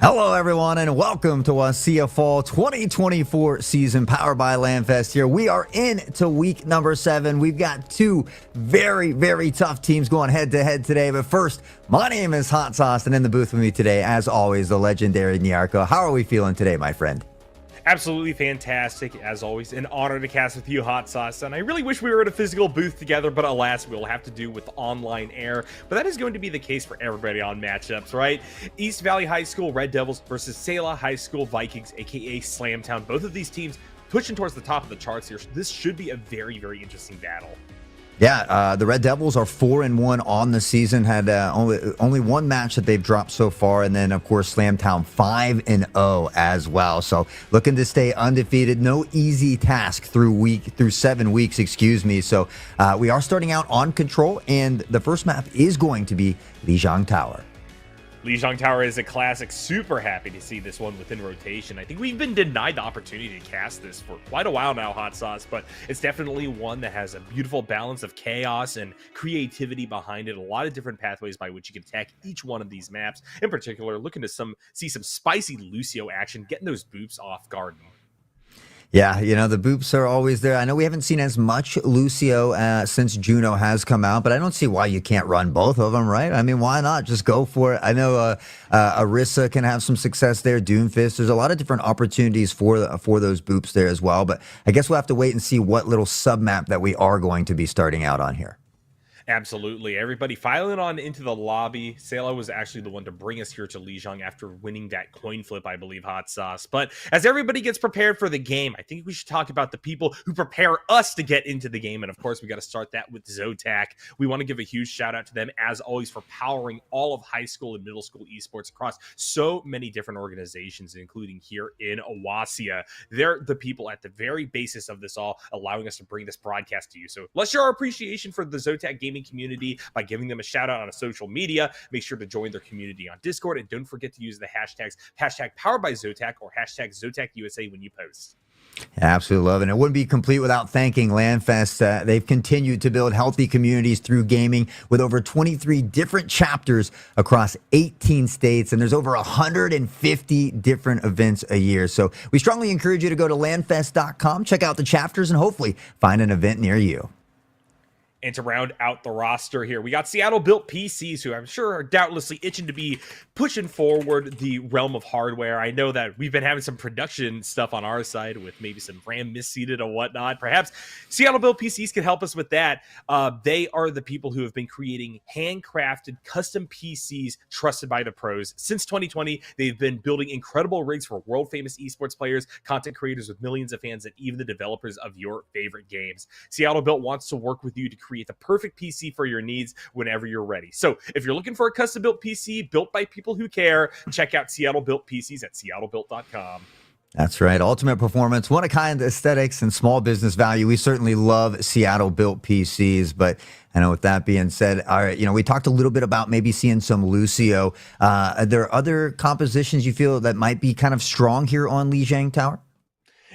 Hello, everyone, and welcome to WSSEA Fall 2024 season powered by LandFest here. We are into week number 7. We've got two very tough teams going head-to-head today. But first, my name is Hot Sauce, and in the booth with me today, as always, the legendary Nyarko. How are we feeling today, my friend? Absolutely fantastic, as always. An honor to cast with you, Hot Sauce. And I really wish we were in a physical booth together, but alas, we'll have to do with online air. But that is going to be the case for everybody on matchups, right? East Valley High School Red Devils versus Selah High School Vikings, aka Slamtown. Both of these teams pushing towards the top of the charts here. So this should be a very interesting battle. Yeah, the Red Devils are 4-1 on the season. Had only one match that they've dropped so far, and then of course Slamtown 5-0 as well. So looking to stay undefeated. No easy task through 7 weeks. Excuse me. So we are starting out on Control, and the first map is going to be Lijiang Tower. Lijiang Tower is a classic. Super happy to see this one within rotation. I think we've been denied the opportunity to cast this for quite a while now, Hot Sauce, but it's definitely one that has a beautiful balance of chaos and creativity behind it. A lot of different pathways by which you can attack each one of these maps. In particular, looking to see some spicy Lucio action, getting those boops off guard. Yeah, you know, the boops are always there. I know we haven't seen as much Lucio since Juno has come out, but I don't see why you can't run both of them, right? I mean, why not? Just go for it. I know Orisa can have some success there, Doomfist. There's a lot of different opportunities for those boops there as well, but I guess we'll have to wait and see what little sub-map that we are going to be starting out on here. Absolutely. Everybody filing on into the lobby. Selah was actually the one to bring us here to Lijiang after winning that coin flip, I believe, Hot Sauce. But as everybody gets prepared for the game, I think we should talk about the people who prepare us to get into the game. And of course, we got to start that with Zotac. We want to give a huge shout out to them, as always, for powering all of high school and middle school esports across so many different organizations, including here in WSSEA. They're the people at the very basis of this all, allowing us to bring this broadcast to you. So let's show our appreciation for the Zotac gaming community by giving them a shout out on social media. Make sure to join their community on Discord, and don't forget to use the hashtags #powered by Zotac or #ZotacUSA when you post. Absolutely love it. And it wouldn't be complete without thanking LandFest. They've continued to build healthy communities through gaming with over 23 different chapters across 18 states. And there's over 150 different events a year. So we strongly encourage you to go to landfest.com, check out the chapters, and hopefully find an event near you. And to round out the roster here, we got Seattle-built PCs, who I'm sure are doubtlessly itching to be pushing forward the realm of hardware. I know that we've been having some production stuff on our side with maybe some RAM misseated or whatnot. Perhaps Seattle-built PCs can help us with that. They are the people who have been creating handcrafted custom PCs trusted by the pros. Since 2020, they've been building incredible rigs for world-famous esports players, content creators with millions of fans, and even the developers of your favorite games. Seattle-built wants to work with you to create the perfect PC for your needs whenever you're ready. So if you're looking for a custom built PC built by people who care, check out Seattle Built PCs at seattlebuilt.com. That's right. Ultimate performance, one-of-a-kind aesthetics, and small business value. We certainly love Seattle-built PCs, but I know with that being said, all right, you know, we talked a little bit about maybe seeing some Lucio. Are there other compositions you feel that might be kind of strong here on Lijiang Tower?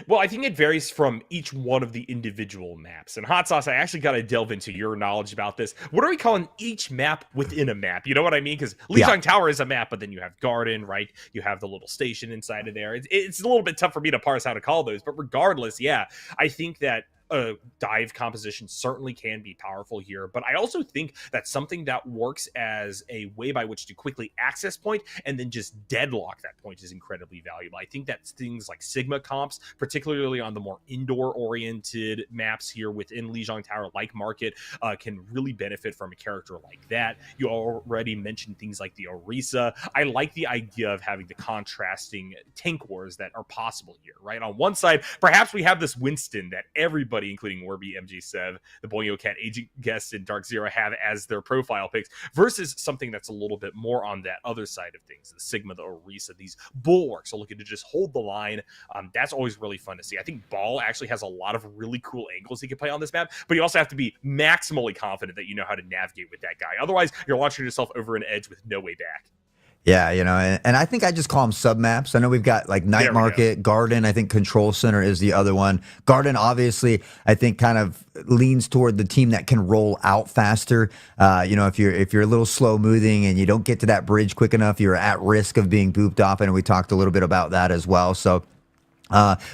Well, I think it varies from each one of the individual maps. And Hot Sauce, I actually got to delve into your knowledge about this. What are we calling each map within a map? You know what I mean? Because Lijiang Tower is a map, but then you have Garden, right? You have the little station inside of there. It's a little bit tough for me to parse how to call those. But regardless, yeah, I think that dive composition certainly can be powerful here, but I also think that something that works as a way by which to quickly access point and then just deadlock that point is incredibly valuable. I think that things like Sigma comps, particularly on the more indoor oriented maps here within Lijiang Tower, like Market, can really benefit from a character like that. You already mentioned things like the Orisa. I like the idea of having the contrasting tank wars that are possible here, right? On one side, perhaps we have this Winston that everybody, including Warby, MG7, the Boyo Cat, Agent Guest, and Dark Zero have as their profile picks, versus something that's a little bit more on that other side of things, the Sigma, the Orisa, these bulwarks are looking to just hold the line. That's always really fun to see. I think Ball actually has a lot of really cool angles he can play on this map, but you also have to be maximally confident that you know how to navigate with that guy. Otherwise, you're launching yourself over an edge with no way back. Yeah, and I think I just call them sub maps. I know we've got like Night There we go. Market, Garden. I think Control Center is the other one. Garden, obviously, I think kind of leans toward the team that can roll out faster. If you're a little slow moving and you don't get to that bridge quick enough, you're at risk of being booped off. And we talked a little bit about that as well. So.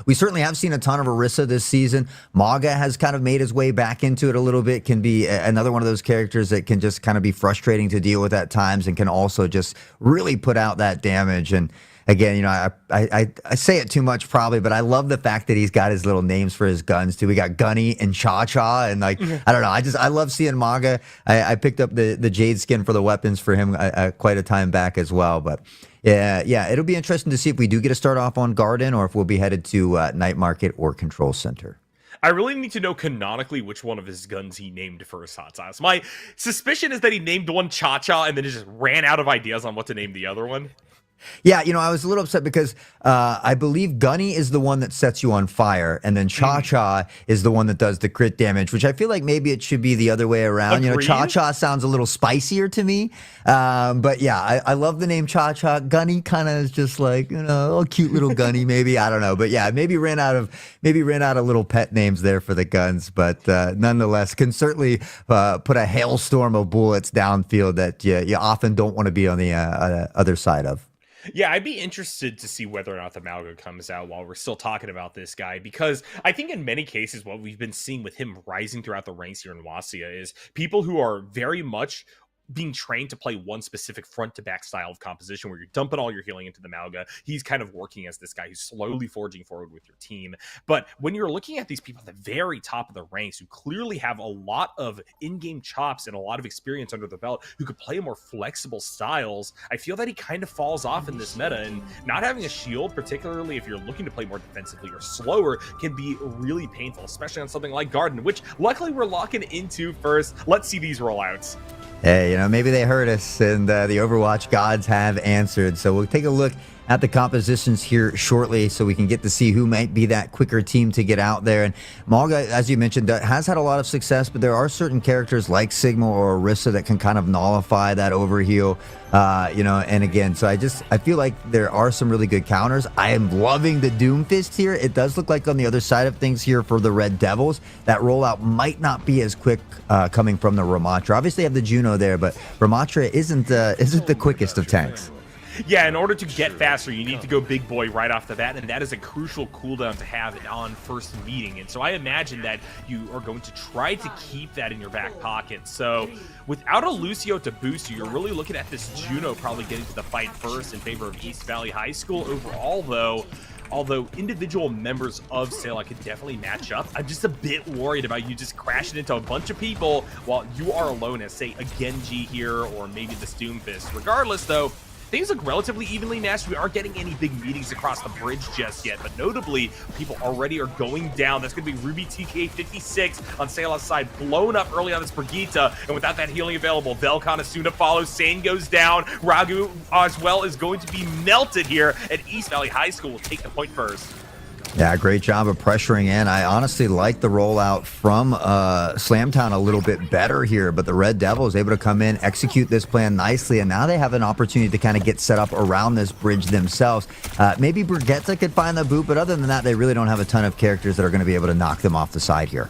We certainly have seen a ton of Orisa this season. Maga has kind of made his way back into it a little bit, can be another one of those characters that can just kind of be frustrating to deal with at times and can also just really put out that damage. And again, I say it too much probably, but I love the fact that he's got his little names for his guns too. We got Gunny and Cha Cha, and I don't know. I love seeing Maga. I picked up the Jade skin for the weapons for him quite a time back as well, but. Yeah, it'll be interesting to see if we do get to start off on Garden or if we'll be headed to Night Market or Control Center. I really need to know canonically which one of his guns he named for his hot sauce. My suspicion is that he named one Cha-Cha and then just ran out of ideas on what to name the other one. Yeah, I was a little upset because I believe Gunny is the one that sets you on fire, and then Cha-Cha is the one that does the crit damage, which I feel like maybe it should be the other way around. Agreed. Cha-Cha sounds a little spicier to me. But yeah, I love the name Cha-Cha. Gunny kind of is just like, a cute little Gunny maybe. I don't know. But yeah, maybe ran out of little pet names there for the guns. But nonetheless, can certainly put a hailstorm of bullets downfield that you often don't want to be on the other side of. Yeah, I'd be interested to see whether or not the Malga comes out while we're still talking about this guy, because I think in many cases what we've been seeing with him rising throughout the ranks here in WSSEA is people who are very much being trained to play one specific front to back style of composition where you're dumping all your healing into the Malga. He's kind of working as this guy who's slowly forging forward with your team. But when you're looking at these people at the very top of the ranks who clearly have a lot of in-game chops and a lot of experience under the belt, who could play more flexible styles, I feel that he kind of falls off in this meta, and not having a shield, particularly if you're looking to play more defensively or slower, can be really painful, especially on something like Garden, which luckily we're locking into first. Let's see these rollouts. Hey, maybe they heard us and the Overwatch gods have answered. So we'll take a look at the compositions here shortly so we can get to see who might be that quicker team to get out there. And Malga, as you mentioned, has had a lot of success, but there are certain characters like Sigma or Orisa that can kind of nullify that overheal, and again, so I feel like there are some really good counters. I am loving the Doomfist here. It does look like on the other side of things here for the Red Devils, that rollout might not be as quick coming from the Ramatra. Obviously, you have the Juno there, but Ramatra isn't the quickest of tanks. Yeah, in order to get faster, you need to go big boy right off the bat, and that is a crucial cooldown to have on first meeting. And so I imagine that you are going to try to keep that in your back pocket. So without a Lucio to boost you, you're really looking at this Juno probably getting to the fight first in favor of East Valley High School. Overall, though, although individual members of Sailor could definitely match up, I'm just a bit worried about you just crashing into a bunch of people while you are alone as, say, a Genji here or maybe the Doomfist. Regardless, though, things look relatively evenly matched. We aren't getting any big meetings across the bridge just yet, but notably, people already are going down. That's going to be Ruby TK56 on Sailor's side, blown up early on this Brigitte, and without that healing available, Velcon is soon to follow. Sane goes down. Ragu as well is going to be melted here, and East Valley High School will take the point first. Yeah, great job of pressuring in. I honestly like the rollout from Slamtown a little bit better here, but the Red Devil is able to come in, execute this plan nicely, and now they have an opportunity to kind of get set up around this bridge themselves. Maybe Brigitte could find the boot, but other than that, they really don't have a ton of characters that are going to be able to knock them off the side here.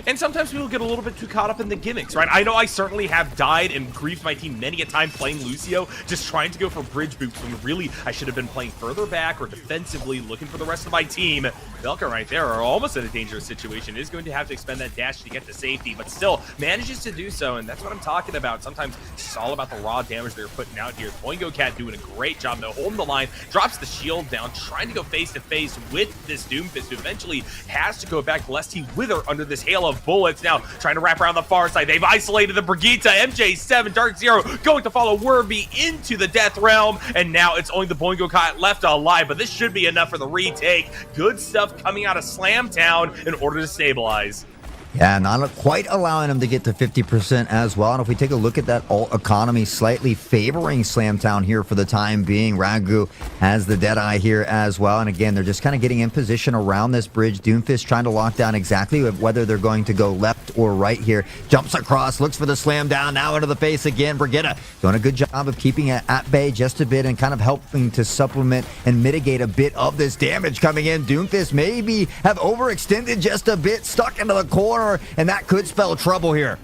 And sometimes people get a little bit too caught up in the gimmicks, right? I know I certainly have died and griefed my team many a time playing Lucio, just trying to go for bridge boops when really I should have been playing further back or defensively looking for the rest of my team. Velka right there are almost in a dangerous situation, is going to have to expend that dash to get to safety, but still manages to do so, and that's what I'm talking about. Sometimes it's all about the raw damage they're putting out here. Boingo Cat doing a great job, though, holding the line, drops the shield down, trying to go face-to-face with this Doomfist, who eventually has to go back lest he wither under this hail of bullets. Now trying to wrap around the far side. They've isolated the Brigitte. MJ7 Dark Zero going to follow Werby into the death realm, and now it's only the Boingo Cat left alive, but this should be enough for the retake. Good stuff coming out of Slamtown in order to stabilize. Yeah, not quite allowing them to get to 50% as well. And if we take a look at that alt economy, slightly favoring Slamtown here for the time being. Ragu has the Deadeye here as well. And again, they're just kind of getting in position around this bridge. Doomfist trying to lock down exactly whether they're going to go left or right here. Jumps across, looks for the slam down, now into the face again. Brigitte doing a good job of keeping it at bay just a bit and kind of helping to supplement and mitigate a bit of this damage coming in. Doomfist maybe have overextended just a bit, stuck into the corner, and that could spell trouble here.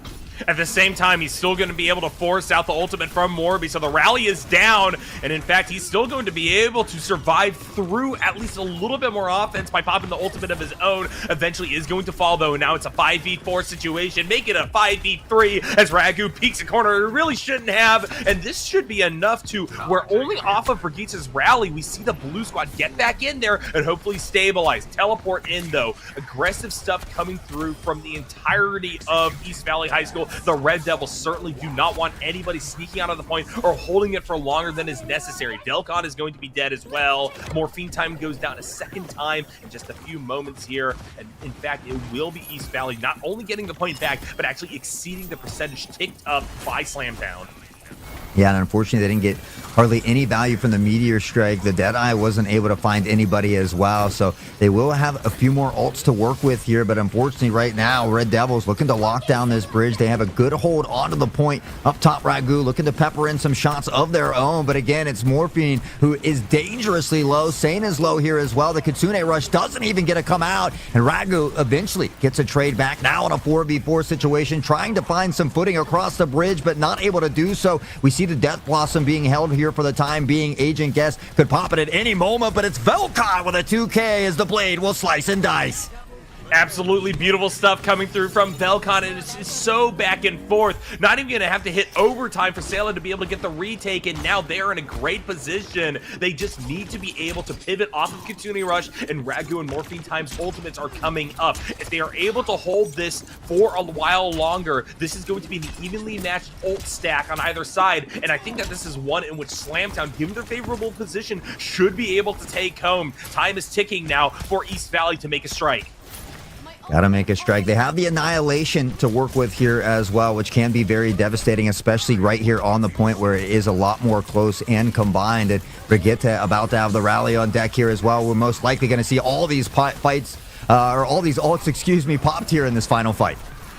At the same time, he's still going to be able to force out the ultimate from Morby, so the rally is down, and in fact, he's still going to be able to survive through at least a little bit more offense by popping the ultimate of his own. Eventually is going to fall, though, and now it's a 5v4 situation. Make it a 5v3 as Ragu peeks a corner he really shouldn't have, and this should be enough to where only off of Brigitte's rally, we see the blue squad get back in there and hopefully stabilize. Teleport in, though. Aggressive stuff coming through from the entirety of East Valley High School. The Red Devils certainly do not want anybody sneaking out of the point or holding it for longer than is necessary. Delcon is going to be dead as well. Morphine time goes down a second time in just a few moments here. And in fact, it will be East Valley not only getting the point back, but actually exceeding the percentage ticked up by Slamtown. Yeah, and unfortunately, they didn't get hardly any value from the Meteor Strike. The Deadeye wasn't able to find anybody as well, so they will have a few more ults to work with here, but unfortunately right now, Red Devils looking to lock down this bridge. They have a good hold onto the point up top. Ragu looking to pepper in some shots of their own, but again, it's Morphine who is dangerously low. Sane is low here as well. The Kitsune Rush doesn't even get to come out, and Ragu eventually gets a trade back now in a 4v4 situation, trying to find some footing across the bridge, but not able to do so. We see the Death Blossom being held here for the time being. Agent Guest could pop it at any moment, but it's Velcon with a 2K as the blade will slice and dice. Absolutely beautiful stuff coming through from Velcon, and it's so back and forth. Not even going to have to hit overtime for Sailor to be able to get the retake, and now they're in a great position. They just need to be able to pivot off of Kitsune Rush, and Ragu and Morphine Time's ultimates are coming up. If they are able to hold this for a while longer, this is going to be an evenly matched ult stack on either side, and I think that this is one in which Slamtown, given their favorable position, should be able to take home. Time is ticking now for East Valley to make a strike. Gotta make a strike. They have the Annihilation to work with here as well, which can be very devastating, especially right here on the point where it is a lot more close and combined. And Brigitte about to have the rally on deck here as well. We're most likely going to see all these fights, or all these ults, excuse me, popped here in this final fight.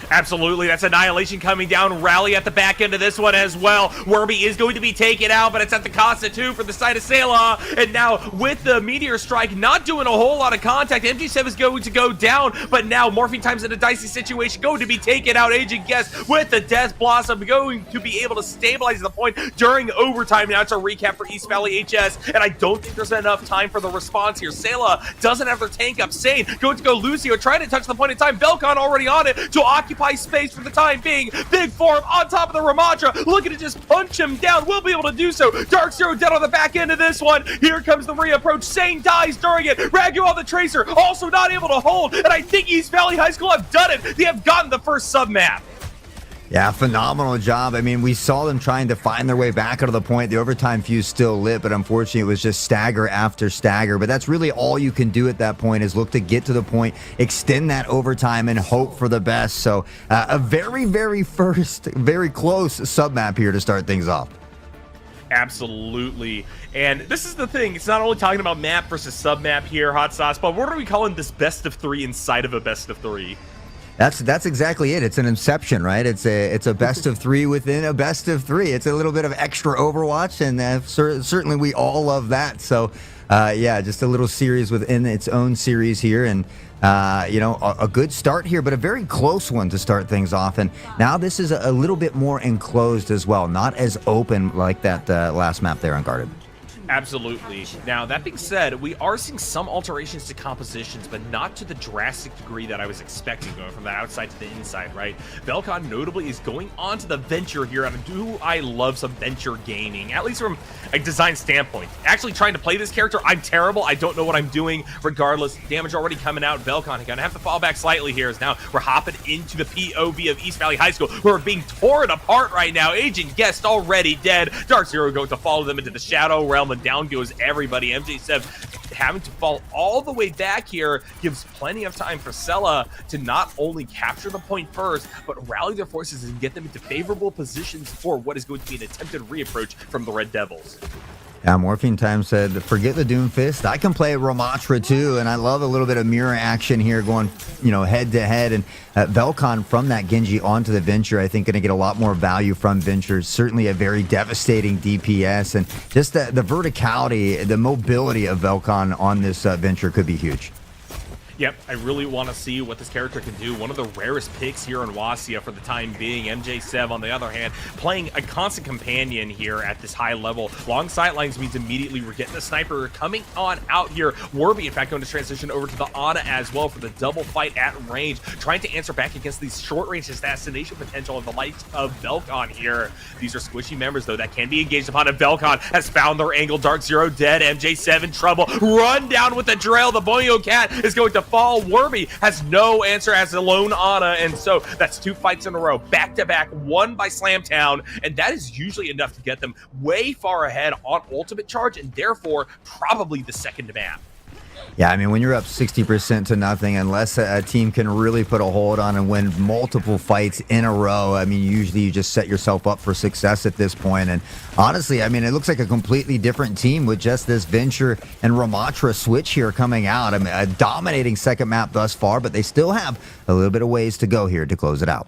Absolutely, that's Annihilation coming down. Rally at the back end of this one as well. Werby is going to be taken out, but it's at the cost of 2 for the side of Selah. And now with the Meteor Strike not doing a whole lot of contact, MG7 is going to go down, but now Morphine Time's in a dicey situation, going to be taken out. Agent Guest with the Death Blossom going to be able to stabilize the point during overtime. Now it's a recap for East Valley HS, and I don't think there's enough time for the response here. Selah doesn't have their tank up. Sane going to go Lucio, trying to touch the point in time. Velcon already on it to occupy space for the time being. Big form on top of the Ramadra, looking to just punch him down. We'll be able to do so. Dark Zero dead on the back end of this one. Here comes the reapproach. Sane dies during it. Ragu on the Tracer, also not able to hold, and I think East Valley High School have done it. They have gotten the first sub-map. Yeah, phenomenal job. I mean, we saw them trying to find their way back out of the point. The overtime fuse still lit, but unfortunately it was just stagger after stagger. But that's really all you can do at that point, is look to get to the point, extend that overtime, and hope for the best. So a very, very close sub-map here to start things off. Absolutely. And this is the thing, it's not only talking about map versus sub-map here, Hot Sauce, but what are we calling this best of 3 inside of a best of 3? That's exactly it. It's an inception, right? It's a best of 3 within a best of 3. It's a little bit of extra Overwatch, and certainly we all love that. So, yeah, just a little series within its own series here, and you know, a good start here, but a very close one to start things off. And now this is a little bit more enclosed as well, not as open like that last map there on Guarded. Absolutely. Now, that being said, we are seeing some alterations to compositions, but not to the drastic degree that I was expecting, going from the outside to the inside, right? Velcon notably is going on to the Venture here, and do I love some Venture gaming, at least from a design standpoint. Actually trying to play this character, I'm terrible. I don't know what I'm doing. Regardless, damage already coming out. Velcon gonna have to fall back slightly here, as now we're hopping into the POV of East Valley High School, who are being torn apart right now. Agent Guest already dead. Dark Zero going to follow them into the Shadow Realm. and down goes everybody. MJ7 having to fall all the way back here gives plenty of time for Sela to not only capture the point first, but rally their forces and get them into favorable positions for what is going to be an attempted reapproach from the Red Devils. Yeah, Morphine Time said, forget the Doomfist. I can play Ramatra too, and I love a little bit of mirror action here going, head to head. And Velcon from that Genji onto the Venture, I think going to get a lot more value from Venture. Certainly a very devastating DPS, and just the verticality, the mobility of Velcon on this Venture could be huge. Yep, I really want to see what this character can do. One of the rarest picks here in WSSEA for the time being. MJ7, on the other hand, playing a constant companion here at this high level. Long sightlines means immediately we're getting the sniper coming on out here. Warby, in fact, going to transition over to the Ana as well for the double fight at range, trying to answer back against these short-range assassination potential of the likes of Velcon here. These are squishy members, though, that can be engaged upon. And Velcon has found their angle. Dark Zero dead. MJ7 trouble. Run down with the drill. The Boyo Cat is going to fall. Warby has no answer as a lone Ana, and so that's 2 fights in a row, back-to-back, won by Slamtown, and that is usually enough to get them way far ahead on ultimate charge, and therefore probably the second map. Yeah, I mean, when you're up 60% to nothing, unless a team can really put a hold on and win multiple fights in a row, I mean, usually you just set yourself up for success at this point. And honestly, I mean, it looks like a completely different team with just this Venture and Ramatra switch here coming out. I mean, a dominating second map thus far, but they still have a little bit of ways to go here to close it out.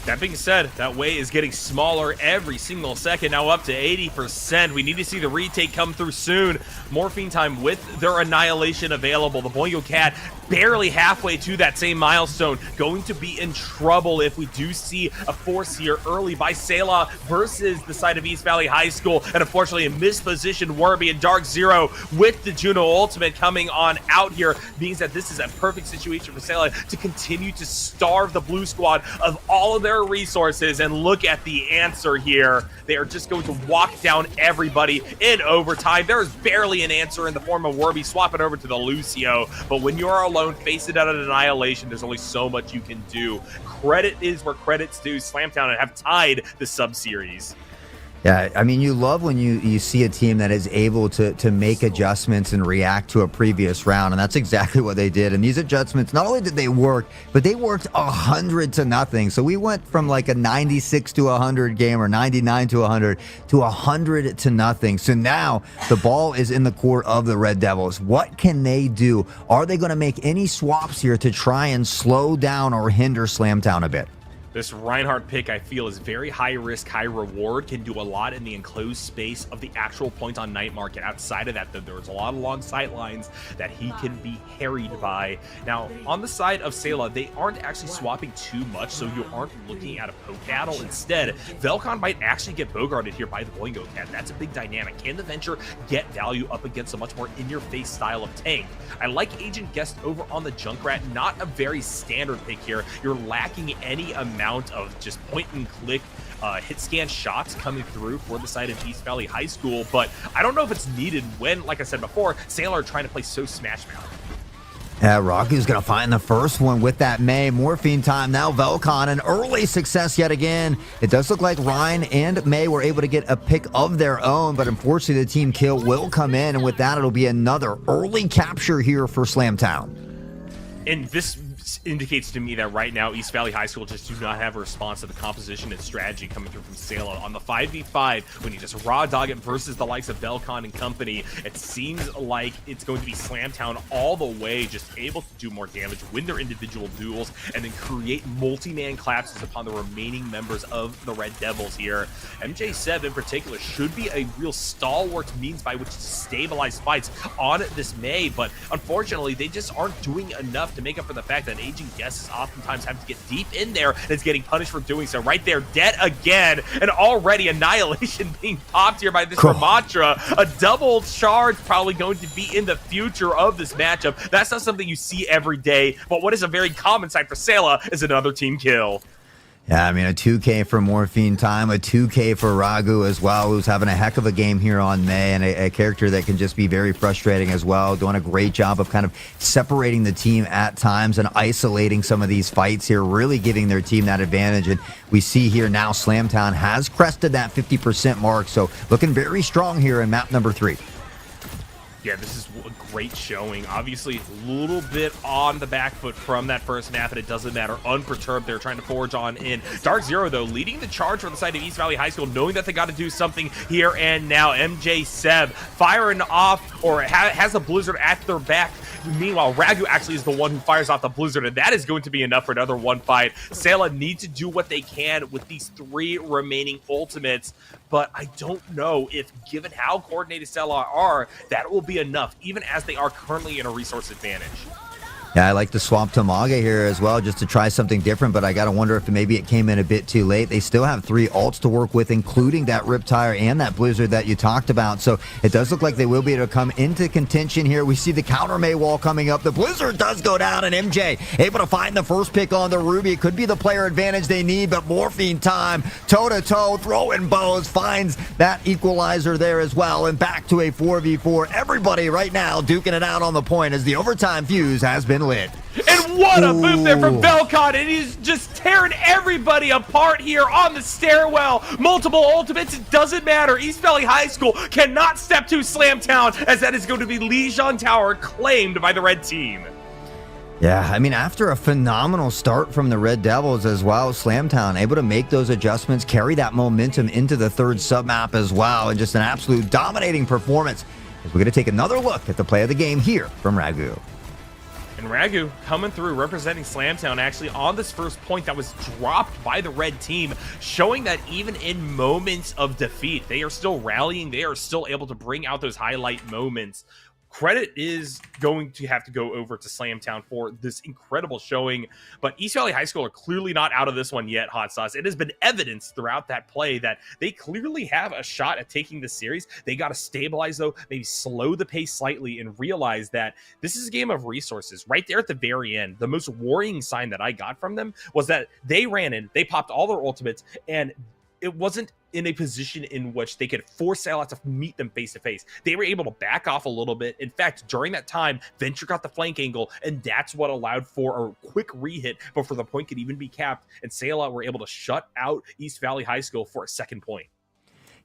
That being said, that way is getting smaller every single second, now up to 80%. We need to see the retake come through soon. Morphine Time with their Annihilation available. The Boyo Cat barely halfway to that same milestone. Going to be in trouble if we do see a force here early by Sela versus the side of East Valley High School. And unfortunately, a mispositioned Warby and Dark Zero with the Juno ultimate coming on out here means that this is a perfect situation for Sela to continue to starve the blue squad of all of their resources. And look at the answer here. They are just going to walk down everybody in overtime. There is barely an answer in the form of Warby swapping over to the Lucio. But when you are alone, face it out of Annihilation, there's only so much you can do. Credit is where credit's due. Slamtown and have tied the sub-series. Yeah, I mean, you love when you see a team that is able to make adjustments and react to a previous round, and that's exactly what they did. And these adjustments, not only did they work, but they worked 100 to nothing. So we went from like a 96 to 100 game, or 99 to 100 to 100 to nothing. So now the ball is in the court of the Red Devils. What can they do? Are they going to make any swaps here to try and slow down or hinder Slamtown a bit? This Reinhardt pick, I feel, is very high risk, high reward, can do a lot in the enclosed space of the actual point on night market. Outside of that, though, there's a lot of long sight lines that he can be harried by. Now, on the side of Sela, they aren't actually swapping too much, so you aren't looking at a poke battle. Instead, Velcon might actually get bogarted here by the Boingo Cat. That's a big dynamic. Can the Venture get value up against a much more in-your-face style of tank? I like Agent Guest over on the Junkrat. Not a very standard pick here. You're lacking any amount of just point and click hit scan shots coming through for the side of East Valley High School, but I don't know if it's needed when, like I said before, Sailor are trying to play so Smash Mouth. Yeah, Rocky's going to find the first one with that May. Morphine Time, now Velcon, an early success yet again. It does look like Ryan and May were able to get a pick of their own, but unfortunately the team kill will come in, and with that it'll be another early capture here for Slamtown. And this indicates to me that right now East Valley High School just do not have a response to the composition and strategy coming through from Sela. On the 5v5, when you just raw dog it versus the likes of Velcon and company, it seems like it's going to be Slamtown all the way, just able to do more damage, win their individual duels, and then create multi-man collapses upon the remaining members of the Red Devils here. MJ7 in particular should be a real stalwart means by which to stabilize fights on this May, but unfortunately they just aren't doing enough to make up for the fact that Agent Guest is oftentimes having to get deep in there and is getting punished for doing so. Right there, dead again, and already Annihilation being popped here by this Ramatra. A double charge probably going to be in the future of this matchup. That's not something you see every day, but what is a very common sight for Sela is another team kill. Yeah, I mean, a 2K for Morphine Time, a 2K for Ragu as well, who's having a heck of a game here on May, and a character that can just be very frustrating as well, doing a great job of kind of separating the team at times and isolating some of these fights here, really giving their team that advantage. And we see here now Slamtown has crested that 50% mark, so looking very strong here in map number 3. Yeah, this is a great showing. Obviously, a little bit on the back foot from that first map, and it doesn't matter. Unperturbed, they're trying to forge on in. Dark Zero, though, leading the charge from the side of East Valley High School, knowing that they got to do something here and now. MJ Seb firing off, or has a Blizzard at their back. Meanwhile, Ragu actually is the one who fires off the Blizzard, and that is going to be enough for another one fight. Sela need to do what they can with these 3 remaining ultimates, but I don't know if, given how coordinated Sela are, that will be enough, even as they are currently in a resource advantage. Yeah, I like to swap to Maga here as well, just to try something different, but I got to wonder if maybe it came in a bit too late. They still have 3 ults to work with, including that Riptire and that Blizzard that you talked about, so it does look like they will be able to come into contention here. We see the counter May wall coming up. The Blizzard does go down, and MJ able to find the first pick on the Ruby. It could be the player advantage they need, but Morphine Time, toe-to-toe, throwing bows, finds that equalizer there as well, and back to a 4v4. Everybody right now duking it out on the point as the overtime fuse has been lit. And what a move there from Velcon, and he's just tearing everybody apart here on the stairwell. Multiple ultimates, it doesn't matter. East Valley High School cannot step to Slamtown, as that is going to be Lijiang Tower claimed by the red team. Yeah, I mean, after a phenomenal start from the Red Devils as well, Slamtown able to make those adjustments, carry that momentum into the 3rd submap as well, and just an absolute dominating performance. As we're going to take another look at the play of the game here from Ragu. And Ragu coming through, representing Slamtown actually on this first point that was dropped by the red team, showing that even in moments of defeat, they are still rallying. They are still able to bring out those highlight moments. Credit is going to have to go over to Slamtown for this incredible showing, but East Valley High School are clearly not out of this one yet, Hot Sauce. It has been evidenced throughout that play that they clearly have a shot at taking the series. They got to stabilize, though, maybe slow the pace slightly and realize that this is a game of resources. Right there at the very end, the most worrying sign that I got from them was that they ran in, they popped all their ultimates, and it wasn't in a position in which they could force Sela to meet them face to face. They were able to back off a little bit. In fact, during that time, Venture got the flank angle, and that's what allowed for a quick re-hit before the point could even be capped. And Sela were able to shut out East Valley High School for a second point.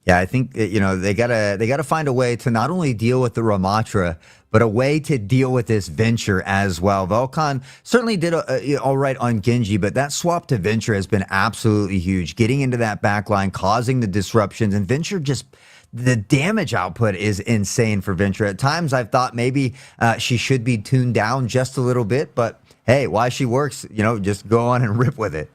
Yeah, I think they gotta find a way to not only deal with the Ramatra, but a way to deal with this Venture as well. Velcon certainly did all right on Genji, but that swap to Venture has been absolutely huge. Getting into that back line, causing the disruptions, and Venture just... the damage output is insane for Venture. At times, I've thought maybe she should be tuned down just a little bit, but hey, why she works, just go on and rip with it.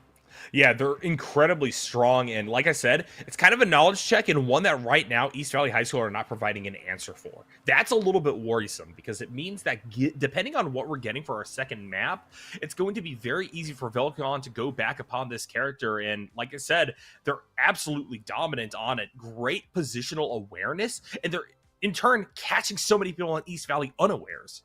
Yeah, they're incredibly strong, and like I said, it's kind of a knowledge check, and one that right now East Valley High School are not providing an answer for. That's a little bit worrisome, because it means that depending on what we're getting for our second map, it's going to be very easy for Velcon to go back upon this character, and like I said, they're absolutely dominant on it. Great positional awareness, and they're in turn catching so many people in East Valley unawares.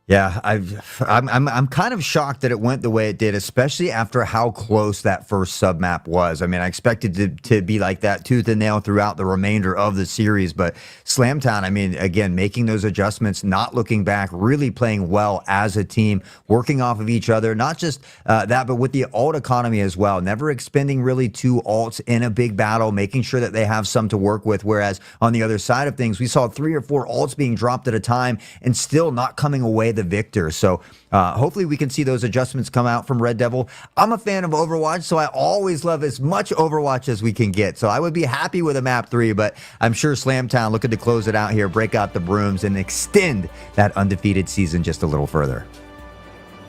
Yeah, I'm kind of shocked that it went the way it did, especially after how close that first submap was. I mean, I expected to be like that tooth and nail throughout the remainder of the series, but Slamtown, I mean, again, making those adjustments, not looking back, really playing well as a team, working off of each other, not just that, but with the ult economy as well, never expending really 2 ults in a big battle, making sure that they have some to work with, whereas on the other side of things, we saw 3 or 4 ults being dropped at a time and still not coming away the victor. So hopefully we can see those adjustments come out from Red Devil. I'm a fan of Overwatch, so I always love as much Overwatch as we can get. So I would be happy with a map 3, but I'm sure Slamtown looking to close it out here, break out the brooms, and extend that undefeated season just a little further.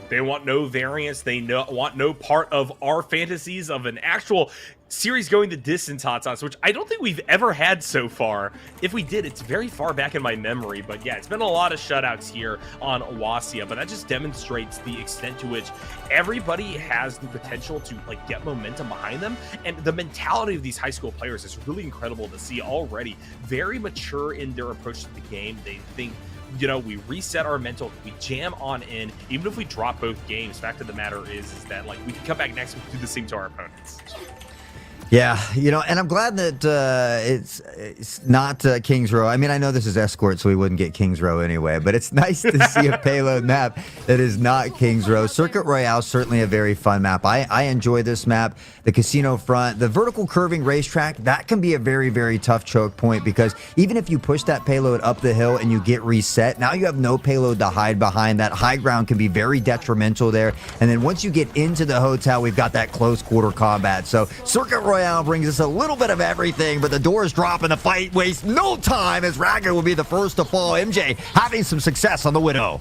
They want no variance. They want no part of our fantasies of an actual series going the distance, Hot Sauce, which I don't think we've ever had so far. If we did, it's very far back in my memory. But yeah, it's been a lot of shutouts here on WSSEA, but that just demonstrates the extent to which everybody has the potential to get momentum behind them. And the mentality of these high school players is really incredible to see already. Very mature in their approach to the game. They think we reset our mental, we jam on in, even if we drop both games. Fact of the matter is that like we can come back next week, do the same to our opponents. Yeah, and I'm glad that it's not Kings Row. I mean, I know this is Escort, so we wouldn't get Kings Row anyway, but it's nice to see a payload map that is not Kings Row. Circuit Royale is certainly a very fun map. I enjoy this map. The casino front, the vertical curving racetrack, that can be a very, very tough choke point because even if you push that payload up the hill and you get reset, now you have no payload to hide behind. That high ground can be very detrimental there. And then once you get into the hotel, we've got that close quarter combat. So Circuit Royale brings us a little bit of everything, but the doors drop and the fight wastes no time as Ragu will be the first to fall. MJ having some success on the Widow.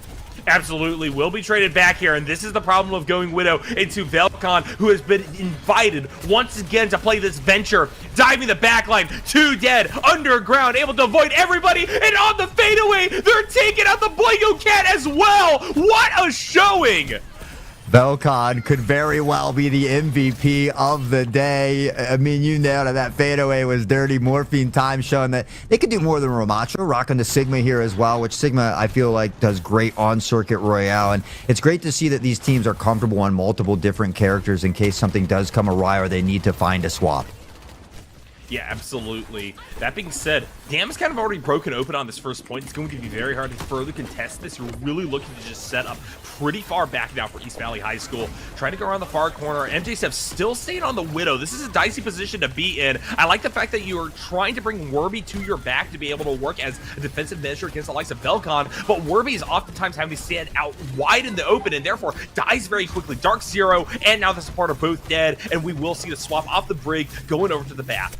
Absolutely will be traded back here, and this is the problem of going Widow into Velcon, who has been invited once again to play this venture, diving the backline, 2 dead, underground, able to avoid everybody, and on the fadeaway, they're taking out the Boingo Cat as well. What a showing! Velcon could very well be the MVP of the day. I mean, you nailed it. That fadeaway was dirty. Morphine time showing that they could do more than Ramacho. Rocking the Sigma here as well, which Sigma, I feel like, does great on Circuit Royale. And it's great to see that these teams are comfortable on multiple different characters in case something does come awry or they need to find a swap. Yeah, absolutely. That being said, Dam is kind of already broken open on this first point. It's going to be very hard to further contest this. You're really looking to just set up pretty far back now for East Valley High School. Trying to go around the far corner. MJ still staying on the Widow. This is a dicey position to be in. I like the fact that you are trying to bring Werby to your back to be able to work as a defensive measure against the likes of Velcon, but Werby is oftentimes having to stand out wide in the open and therefore dies very quickly. Dark Zero and now the support are both dead, and we will see the swap off the brig going over to the bat.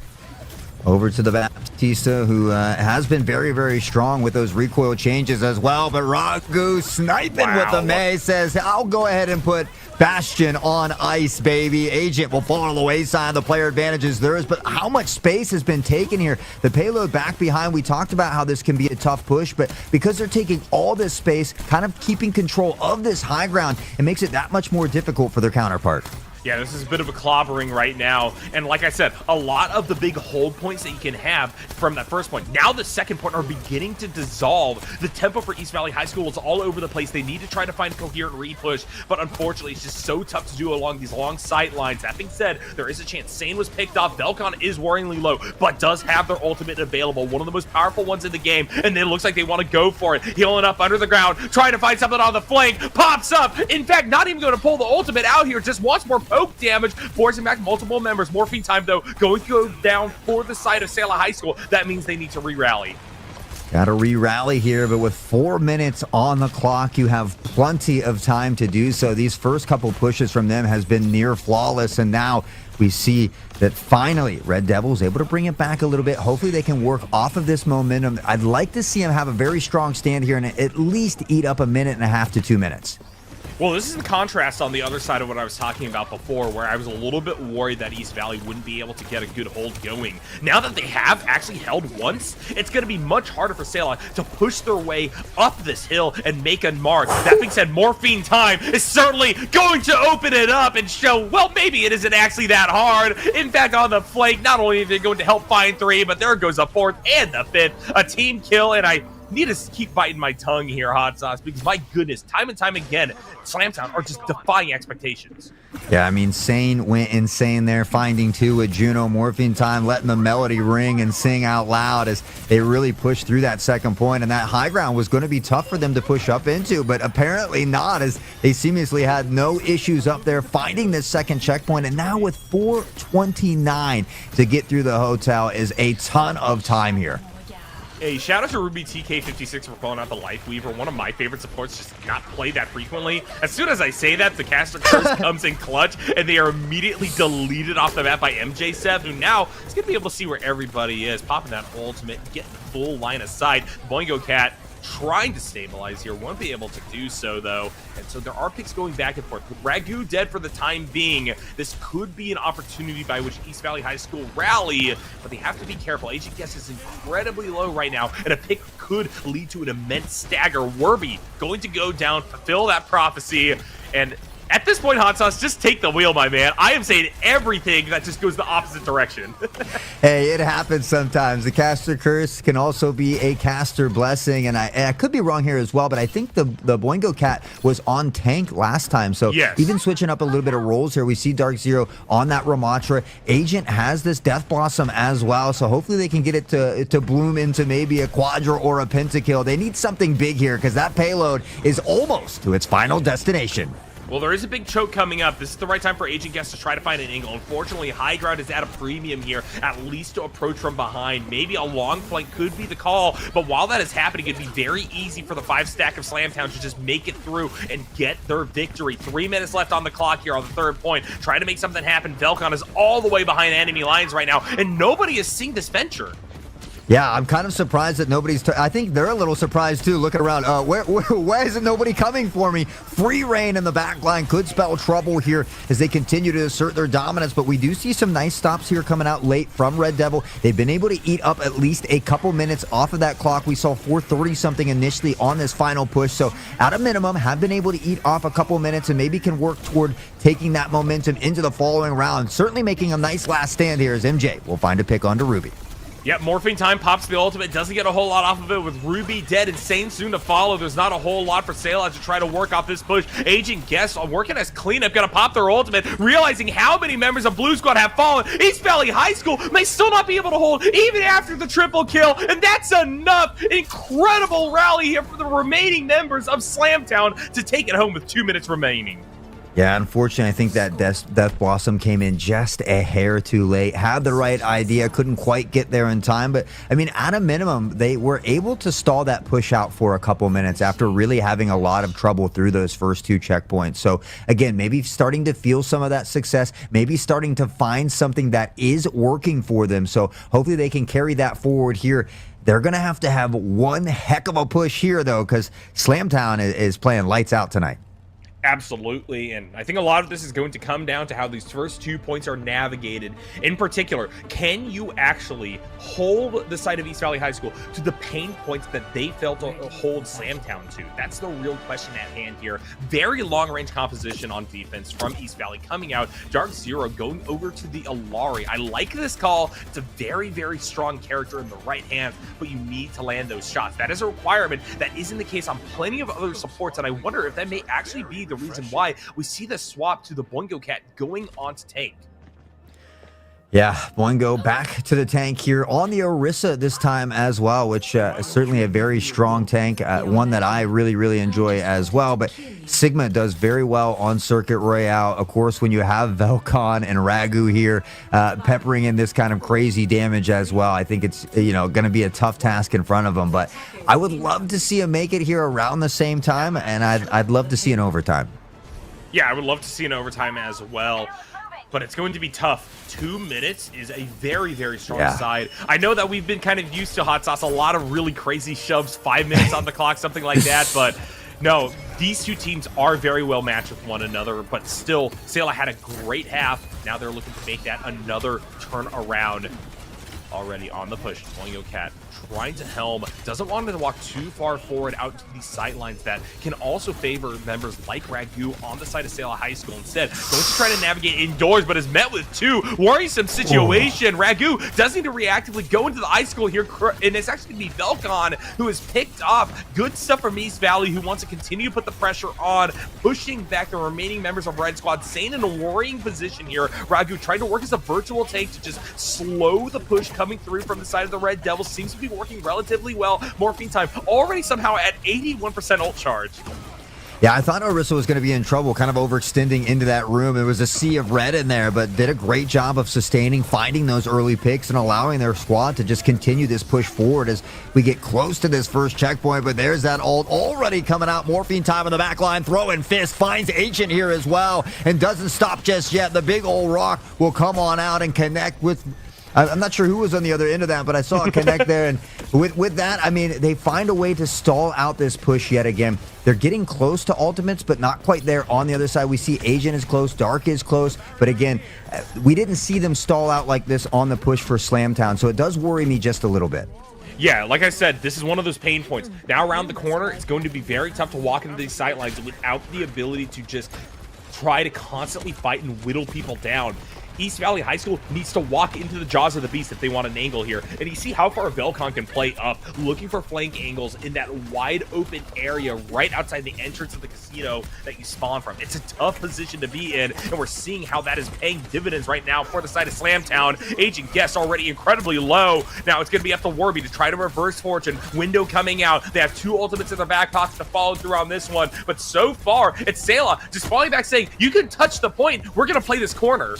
Over to the Baptista, who has been very, very strong with those recoil changes as well. But Ragu sniping with the May says, I'll go ahead and put Bastion on ice, baby. Agent will fall on the wayside. The player advantage is theirs. But how much space has been taken here? The payload back behind. We talked about how this can be a tough push, but because they're taking all this space, kind of keeping control of this high ground, it makes it that much more difficult for their counterpart. Yeah, this is a bit of a clobbering right now. And like I said, a lot of the big hold points that you can have from that first point, now the second point, are beginning to dissolve. The tempo for East Valley High School is all over the place. They need to try to find a coherent re-push, but unfortunately, it's just so tough to do along these long sight lines. That being said, there is a chance Sane was picked off. Velcon is worryingly low, but does have their ultimate available, one of the most powerful ones in the game, and it looks like they want to go for it. Healing up under the ground, trying to find something on the flank, pops up. In fact, not even going to pull the ultimate out here, just wants more poke damage, forcing back multiple members. Morphine time, though, going to go down for the side of Sailor High School. That means they need to re-rally. Got to re-rally here, but with 4 minutes on the clock, you have plenty of time to do so. These first couple pushes from them has been near flawless, and now we see that finally Red Devils able to bring it back a little bit. Hopefully they can work off of this momentum. I'd like to see them have a very strong stand here and at least eat up 1.5 minutes to 2 minutes. Well, this is in contrast on the other side of what I was talking about before, where I was a little bit worried that East Valley wouldn't be able to get a good hold going. Now that they have actually held once, it's going to be much harder for Salem to push their way up this hill and make a mark. That being said, Morphine time is certainly going to open it up and show, well, maybe it isn't actually that hard. In fact, on the flank, not only are they going to help find 3, but there goes the 4th and the 5th. A team kill, and I need to keep biting my tongue here, Hot Sauce, because my goodness, time and time again, Slamtown are just defying expectations. Yeah, I mean, Sane went insane there, finding 2 with Juno. Morphine time, letting the melody ring and sing out loud as they really pushed through that second point, and that high ground was going to be tough for them to push up into, but apparently not, as they seamlessly had no issues up there finding this second checkpoint, and now with 4:29 to get through the hotel is a ton of time here. Hey, shout out to Ruby TK56 for calling out the Life Weaver, one of my favorite supports, just not play that frequently. As soon as I say that, the caster curse comes in clutch, and they are immediately deleted off the map by MJ Seth, who now is going to be able to see where everybody is, popping that ultimate, getting the full line of sight. Boingo Cat trying to stabilize here, won't be able to do so though, and so there are picks going back and forth. With Ragu dead for the time being, this could be an opportunity by which East Valley High School rally, but they have to be careful. Agent Guess is incredibly low right now, and a pick could lead to an immense stagger. Werby going to go down, fulfill that prophecy, and At this point, Hot Sauce, just take the wheel, my man. I am saying everything that just goes the opposite direction. Hey, it happens sometimes. The caster curse can also be a caster blessing, and I could be wrong here as well, but I think the Boingo Cat was on tank last time, so yes. Even switching up a little bit of roles here, we see Dark Zero on that Ramatra. Agent has this Death Blossom as well, so hopefully they can get it to bloom into maybe a Quadra or a Pentakill. They need something big here because that payload is almost to its final destination. Well, there is a big choke coming up. This is the right time for Agent Guest to try to find an angle. Unfortunately, high ground is at a premium here, at least to approach from behind. Maybe a long flank could be the call, but while that is happening, it'd be very easy for the 5-stack of Slamtown to just make it through and get their victory. 3 minutes left on the clock here on the third point. Trying to make something happen. Velcon is all the way behind enemy lines right now, and nobody is seeing this venture. Yeah, I'm kind of surprised that nobody's... I think they're a little surprised, too, looking around. Why isn't nobody coming for me? Free reign in the back line could spell trouble here as they continue to assert their dominance, but we do see some nice stops here coming out late from Red Devil. They've been able to eat up at least a couple minutes off of that clock. We saw 4:30-something initially on this final push, so at a minimum, have been able to eat off a couple minutes and maybe can work toward taking that momentum into the following round. Certainly making a nice last stand here as MJ will find a pick onto Ruby. Yep, Morphine Time pops the ultimate, doesn't get a whole lot off of it with Ruby dead. Insane soon to follow. There's not a whole lot for Sayla to try to work off this push. Agent Guest working as cleanup, gonna pop their ultimate, realizing how many members of Blue Squad have fallen. East Valley High School may still not be able to hold even after the triple kill, and that's enough. Incredible rally here for the remaining members of Slamtown to take it home with 2 minutes remaining. Yeah, unfortunately, I think that Death Blossom came in just a hair too late. Had the right idea, couldn't quite get there in time. But, I mean, at a minimum, they were able to stall that push out for a couple minutes after really having a lot of trouble through those first 2 checkpoints. So, again, maybe starting to feel some of that success, maybe starting to find something that is working for them. So, hopefully they can carry that forward here. They're going to have one heck of a push here, though, because Slamtown is playing lights out tonight. Absolutely, and I think a lot of this is going to come down to how these first 2 points are navigated. In particular, can you actually hold the side of East Valley High School to the pain points that they failed to hold Slamtown to? That's the real question at hand here. Very long-range composition on defense from East Valley coming out. Dark Zero going over to the Alari. I like this call. It's a very, very strong character in the right hands, but you need to land those shots. That is a requirement. That isn't the case on plenty of other supports, and I wonder if that may actually be the reason why we see the swap to the Boingo Cat going on to tank. Yeah, Boingo back to the tank here on the Orisa this time as well, which is certainly a very strong tank, one that I really enjoy as well. But Sigma does very well on Circuit Royale. Of course, when you have Velcon and Ragu here peppering in this kind of crazy damage as well, I think it's going to be a tough task in front of them. But I would love to see him make it here around the same time, and I'd love to see an overtime. Yeah, I would love to see an overtime as well. But it's going to be tough. 2 minutes is a very, very strong side. I know that we've been kind of used to Hot Sauce, a lot of really crazy shoves, 5 minutes on the clock, something like that. But no, these 2 teams are very well matched with one another. But still, Sayla had a great half. Now they're looking to make that another turn around. Already on the push. Boingo Cat trying to helm. Doesn't want him to walk too far forward out to these sight lines that can also favor members like Ragu on the side of Sayla High School. Instead, going to try to navigate indoors, but is met with 2 worrisome situation. Ragu does need to reactively go into the high school here, and it's actually going to be Velcon who is picked off. Good stuff from East Valley, who wants to continue to put the pressure on, pushing back the remaining members of Red Squad. Sane in a worrying position here. Ragu trying to work as a virtual tank to just slow the push coming through from the side of the Red Devils. Seems to be working relatively well. Morphine Time already somehow at 81% ult charge. Yeah, I thought Orisa was going to be in trouble, kind of overextending into that room. It was a sea of red in there, but did a great job of sustaining, finding those early picks, and allowing their squad to just continue this push forward as we get close to this first checkpoint. But there's that ult already coming out. Morphine Time on the back line, throwing fist, finds Agent here as well, and doesn't stop just yet. The big old rock will come on out and connect with... I'm not sure who was on the other end of that, but I saw it connect there. And with that, I mean, they find a way to stall out this push yet again. They're getting close to ultimates, but not quite there on the other side. We see Agent is close, Dark is close. But again, we didn't see them stall out like this on the push for Slamtown. So it does worry me just a little bit. Yeah, like I said, this is one of those pain points. Now around the corner, it's going to be very tough to walk into these sight lines without the ability to just try to constantly fight and whittle people down. East Valley High School needs to walk into the jaws of the beast if they want an angle here. And you see how far Velcon can play up, looking for flank angles in that wide open area right outside the entrance of the casino that you spawn from. It's a tough position to be in, and we're seeing how that is paying dividends right now for the side of Slamtown. Agent Guest already incredibly low. Now it's going to be up to Warby to try to reverse fortune. Window coming out. They have 2 ultimates in their back pocket to follow through on this one. But so far, it's Sayla just falling back saying, you can touch the point. We're going to play this corner.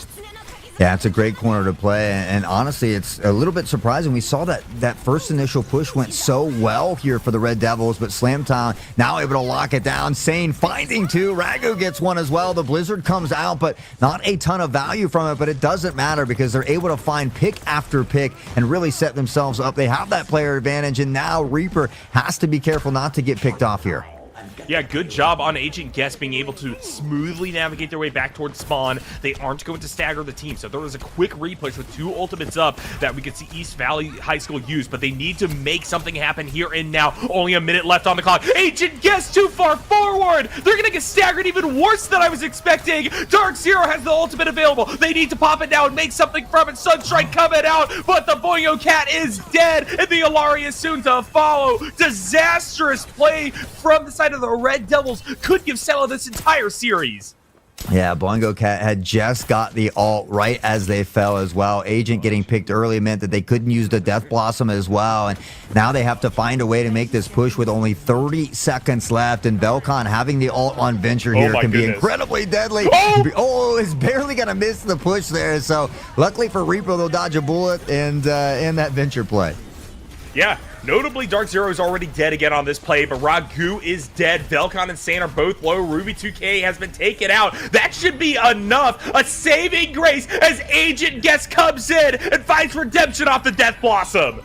Yeah, it's a great corner to play, and honestly, it's a little bit surprising. We saw that first initial push went so well here for the Red Devils, but Slamtown now able to lock it down. Sane finding 2. Ragu gets 1 as well. The Blizzard comes out, but not a ton of value from it, but it doesn't matter because they're able to find pick after pick and really set themselves up. They have that player advantage, and now Reaper has to be careful not to get picked off here. Yeah, good job on Agent Guest being able to smoothly navigate their way back towards spawn. They aren't going to stagger the team, so there was a quick repush with 2 ultimates up that we could see East Valley High School use, but they need to make something happen here and now. Only a minute left on the clock. Agent Guest too far forward. They're going to get staggered even worse than I was expecting. Dark Zero has the ultimate available. They need to pop it now and make something from it. Sunstrike coming out, but the Boingo Cat is dead, and the Alari is soon to follow. Disastrous play from the side of the Red Devils could give Sela this entire series. Yeah, Boingo Cat had just got the ult right as they fell as well. Agent getting picked early meant that they couldn't use the Death Blossom as well, and now they have to find a way to make this push with only 30 seconds left, and Velcon having the ult on Venture here can be incredibly deadly. Oh, it's barely going to miss the push there, so luckily for Reaper, they'll dodge a bullet and end that Venture play. Yeah, notably Dark Zero is already dead again on this play, but Ragu is dead. Velcon and Sane are both low. Ruby 2K has been taken out. That should be enough. A saving grace as Agent Guest comes in and finds redemption off the Death Blossom.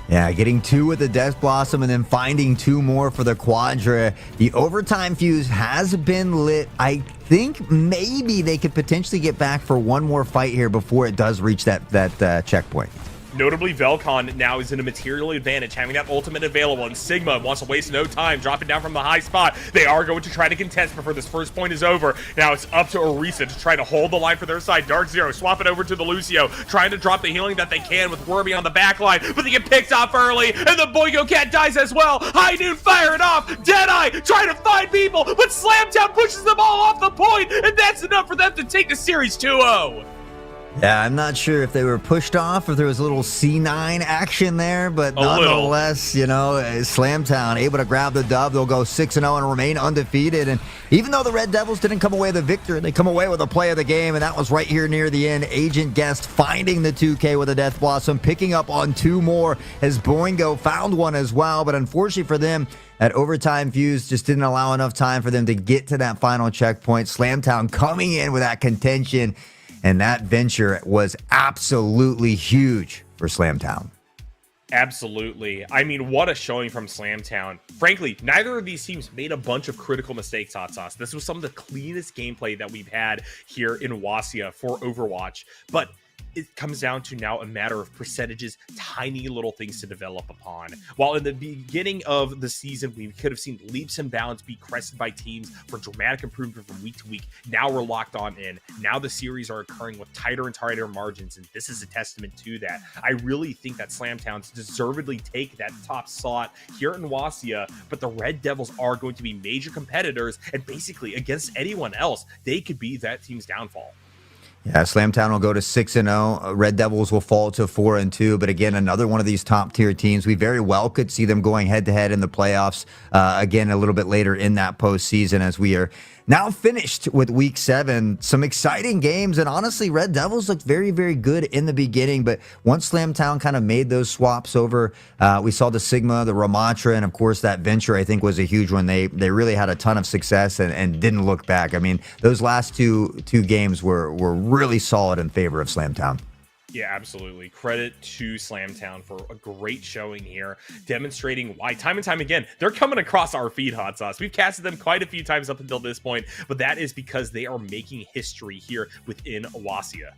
Yeah, getting 2 with the Death Blossom and then finding 2 more for the Quadra. The overtime fuse has been lit. I think maybe they could potentially get back for 1 more fight here before it does reach that checkpoint. Notably, Velcon now is in a material advantage, having that ultimate available, and Sigma wants to waste no time, dropping down from the high spot. They are going to try to contest before this first point is over. Now it's up to Orisa to try to hold the line for their side. Dark Zero swap it over to the Lucio, trying to drop the healing that they can with Wormy on the back line, but they get picked off early, and the Boingo Cat dies as well. High Noon firing off. Deadeye trying to find people, but Slamtown pushes them all off the point, and that's enough for them to take the series 2-0. Yeah, I'm not sure if they were pushed off, if there was a little C9 action there, but nonetheless, you know, Slamtown able to grab the dub. They'll go 6-0 and remain undefeated. And even though the Red Devils didn't come away the victor, they come away with a play of the game, and that was right here near the end. Agent Guest finding the 2K with a Death Blossom, picking up on 2 more as Boingo found 1 as well. But unfortunately for them, that overtime fuse just didn't allow enough time for them to get to that final checkpoint. Slamtown coming in with that contention. And that Venture was absolutely huge for Slamtown. Absolutely. I mean, what a showing from Slamtown. Frankly, neither of these teams made a bunch of critical mistakes, Hot Sauce. This was some of the cleanest gameplay that we've had here in WSSEA for Overwatch. But it comes down to now a matter of percentages, tiny little things to develop upon. While in the beginning of the season, we could have seen leaps and bounds be crested by teams for dramatic improvement from week to week. Now we're locked on in. Now the series are occurring with tighter and tighter margins, and this is a testament to that. I really think that Slamtowns deservedly take that top slot here in WSSEA, but the Red Devils are going to be major competitors, and basically against anyone else, they could be that team's downfall. Yeah, Slamtown will go to 6-0. Red Devils will fall to 4-2. But again, another one of these top tier teams. We very well could see them going head to head in the playoffs again a little bit later in that postseason as we are now finished with week 7. Some exciting games, and honestly, Red Devils looked very, very good in the beginning, but once Slamtown kind of made those swaps over, we saw the Sigma, the Ramatra, and of course that Venture, I think, was a huge one. They really had a ton of success and didn't look back. I mean, those last two games were really solid in favor of Slamtown. Yeah, absolutely. Credit to Slamtown for a great showing here, demonstrating why time and time again, they're coming across our feed, Hot Sauce. We've casted them quite a few times up until this point, but that is because they are making history here within WSSEA.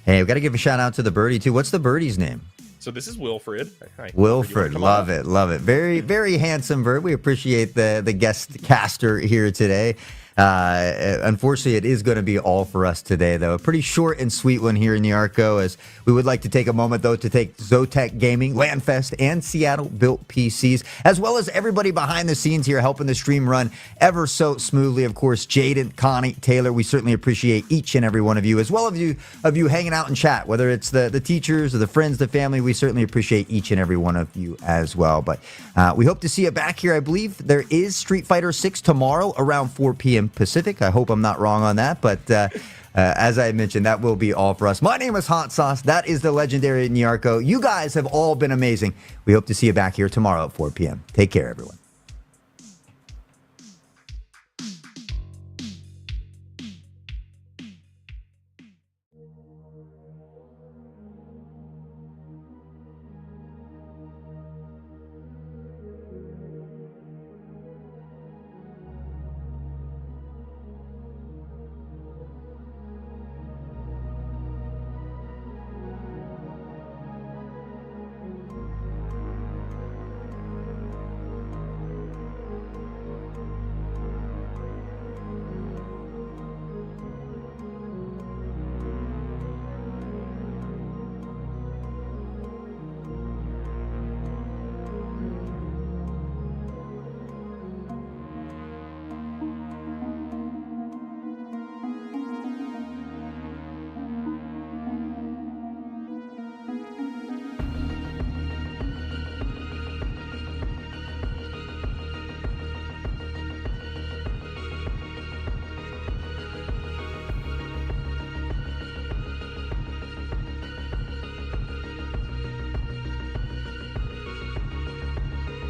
Hey, we've got to give a shout out to the birdie too. What's the birdie's name? So this is Wilfred. Right. Wilfred, love it. Very, very handsome bird. We appreciate the guest caster here today. Unfortunately, it is going to be all for us today, though. A pretty short and sweet one here in the Arco, as we would like to take a moment, though, to thank Zotac Gaming, Landfest, and Seattle Built PCs, as well as everybody behind the scenes here helping the stream run ever so smoothly. Of course, Jaden, Connie, Taylor, we certainly appreciate each and every one of you, as well as you hanging out in chat, whether it's the teachers or the friends, the family. We certainly appreciate each and every one of you as well. But we hope to see you back here. I believe there is Street Fighter 6 tomorrow around 4 p.m. Pacific. I hope I'm not wrong on that, but as I mentioned, that will be all for us. My name is Hot Sauce. That is the legendary Nyarko. You guys have all been amazing. We hope to see you back here tomorrow at 4 p.m. Take care, everyone.